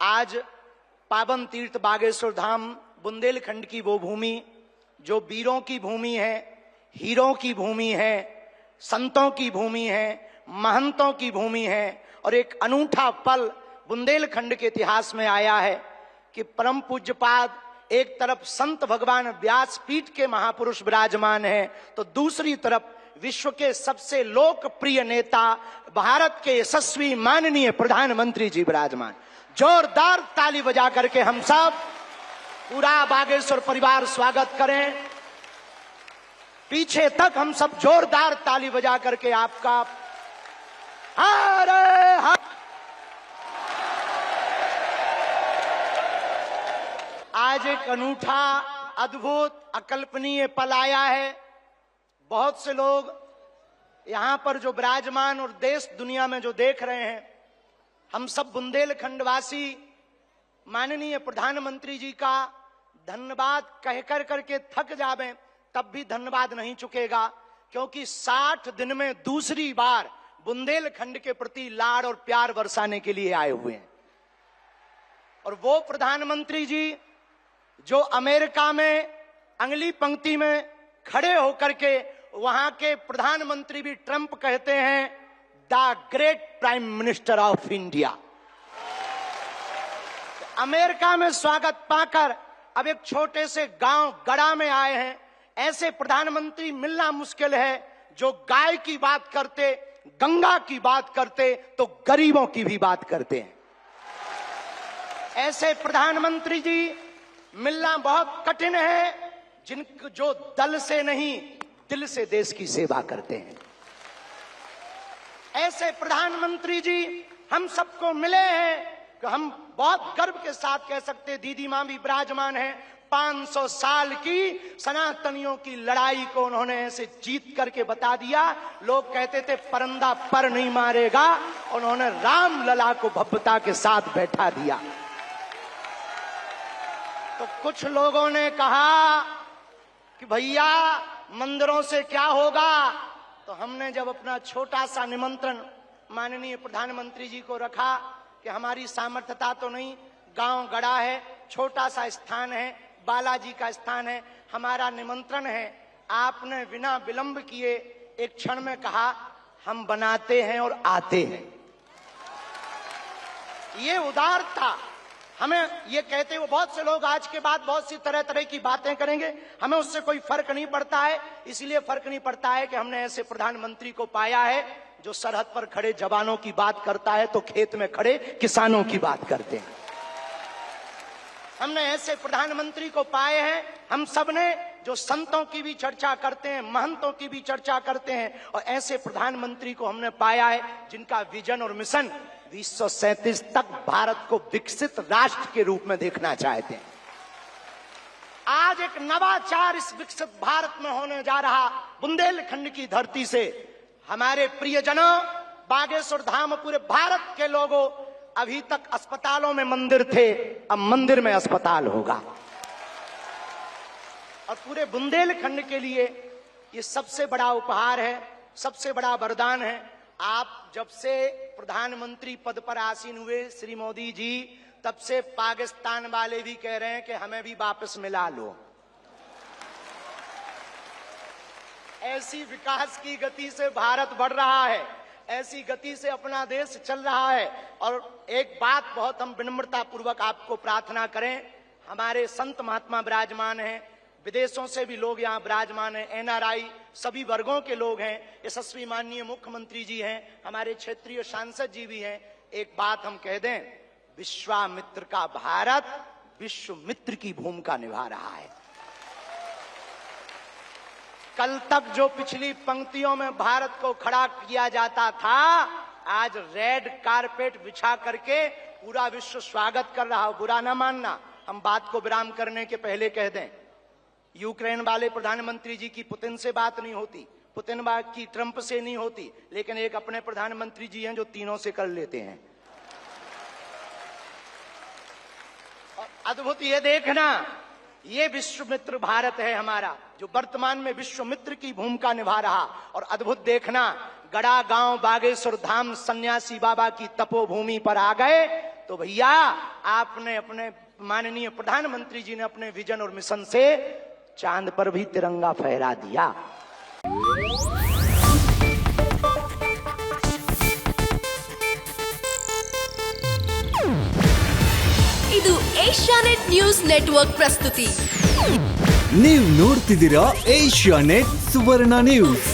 आज पावन तीर्थ बागेश्वर धाम बुंदेलखंड की वो भूमि जो वीरों की भूमि है, हीरों की भूमि है, संतों की भूमि है, महंतों की भूमि है। और एक अनूठा पल बुंदेलखंड के इतिहास में आया है कि परम पूज्यपाद एक तरफ संत भगवान व्यासपीठ के महापुरुष विराजमान हैं, तो दूसरी तरफ विश्व के सबसे लोकप्रिय नेता भारत के यशस्वी माननीय प्रधानमंत्री जी विराजमान। जोरदार ताली बजा करके हम सब पूरा बागेश्वर परिवार स्वागत करें। पीछे तक हम सब जोरदार ताली बजा करके आपका हरे हर। आज एक अनूठा, अद्भुत, अकल्पनीय पल आया है। बहुत से लोग यहां पर जो विराजमान और देश दुनिया में जो देख रहे हैं, हम सब बुंदेलखंड वासी माननीय प्रधानमंत्री जी का धन्यवाद कहकर करके थक जावें तब भी धन्यवाद नहीं चुकेगा, क्योंकि 60 दिन में दूसरी बार बुंदेलखंड के प्रति लाड़ और प्यार बरसाने के लिए आए हुए हैं। और वो प्रधानमंत्री जी जो अमेरिका में अगली पंक्ति में खड़े होकर के वहां के प्रधानमंत्री भी ट्रंप कहते हैं the great prime minister of India. America में स्वागत पाकर अब एक छोटे से गांव गड़ा में आए हैं। ऐसे प्रधानमंत्री मिलना मुश्किल है जो गाय की बात करते, गंगा की बात करते तो गरीबों की भी बात करते हैं। ऐसे प्रधानमंत्री जी मिलना बहुत कठिन है जिनको जो दल से नहीं दिल से देश की सेवा करते हैं। ऐसे प्रधानमंत्री जी हम सबको मिले हैं कि हम बहुत गर्व के साथ कह सकते हैं, दीदी मां भी विराजमान है, 500 साल की सनातनियों की लड़ाई को उन्होंने ऐसे जीत करके बता दिया। लोग कहते थे परिंदा पर नहीं मारेगा, उन्होंने राम लला को भव्यता के साथ बैठा दिया। तो कुछ लोगों ने कहा कि भैया मंदिरों से क्या होगा, तो हमने जब अपना छोटा सा निमंत्रण माननीय प्रधानमंत्री जी को रखा कि हमारी सामर्थ्यता तो नहीं, गांव गड़ा है, छोटा सा स्थान है, बालाजी का स्थान है, हमारा निमंत्रण है, आपने बिना विलंब किए एक क्षण में कहा हम बनाते हैं और आते हैं। ये उदारता हमें, ये कहते हुए बहुत से लोग आज के बाद बहुत सी तरह तरह की बातें करेंगे, हमें उससे कोई फर्क नहीं पड़ता है। इसलिए फर्क नहीं पड़ता है कि हमने ऐसे प्रधानमंत्री को पाया है जो सरहद पर खड़े जवानों की बात करता है तो खेत में खड़े किसानों की बात करते हैं। हमने ऐसे प्रधानमंत्री को पाए हैं हम सब ने जो संतों की भी चर्चा करते हैं, महंतों की भी चर्चा करते हैं। और ऐसे प्रधानमंत्री को हमने पाया है जिनका विजन और मिशन 2037 तक भारत को विकसित राष्ट्र के रूप में देखना चाहते हैं। आज एक नवाचार इस विकसित भारत में होने जा रहा। बुंदेलखंड की धरती से हमारे प्रियजनों, बागेश्वर धाम, पूरे भारत के लोगों, अभी तक अस्पतालों में मंदिर थे, अब मंदिर में अस्पताल होगा। और पूरे बुंदेलखंड के लिए ये सबसे बड़ा उपहार है, सबसे बड़ा वरदान है। आप जब से प्रधानमंत्री पद पर आसीन हुए श्री मोदी जी, तब से पाकिस्तान वाले भी कह रहे हैं कि हमें भी वापस मिला लो। ऐसी विकास की गति से भारत बढ़ रहा है, ऐसी गति से अपना देश चल रहा है। और एक बात बहुत हम विनम्रता पूर्वक आपको प्रार्थना करें, हमारे संत महात्मा विराजमान हैं, विदेशों से भी लोग यहाँ विराजमान हैं, एनआरआई सभी वर्गों के लोग हैं, यशस्वी माननीय मुख्यमंत्री जी हैं, हमारे क्षेत्रीय सांसद जी भी हैं। एक बात हम कह दें, विश्वामित्र का भारत विश्व मित्र की भूमिका निभा रहा है। कल तक जो पिछली पंक्तियों में भारत को खड़ा किया जाता था, आज रेड कारपेट बिछा करके पूरा विश्व स्वागत कर रहा हो। बुरा ना मानना, हम बात को विराम करने के पहले कह दें, यूक्रेन वाले प्रधानमंत्री जी की पुतिन से बात नहीं होती, पुतिन की ट्रंप से नहीं होती, लेकिन एक अपने प्रधानमंत्री जी हैं जो तीनों से कर लेते हैं। और अद्भुत ये देखना, ये विश्व मित्र भारत है हमारा, जो वर्तमान में विश्व मित्र की भूमिका निभा रहा। और अद्भुत देखना, गड़ा गांव बागेश्वर धाम सन्यासी बाबा की तपोभूमि पर आ गए तो भैया आपने अपने माननीय प्रधानमंत्री जी ने अपने विजन और मिशन से चांद पर भी तिरंगा फहरा दिया। ಇದು ಏಷ್ಯಾನೆಟ್ ನ್ಯೂಸ್ ನೆಟ್ವರ್ಕ್ ಪ್ರಸ್ತುತಿ. ನೀವು ನೋಡ್ತಿದ್ದೀರಾ ಏಷ್ಯಾನೆಟ್ ಸುವರ್ಣ ನ್ಯೂಸ್.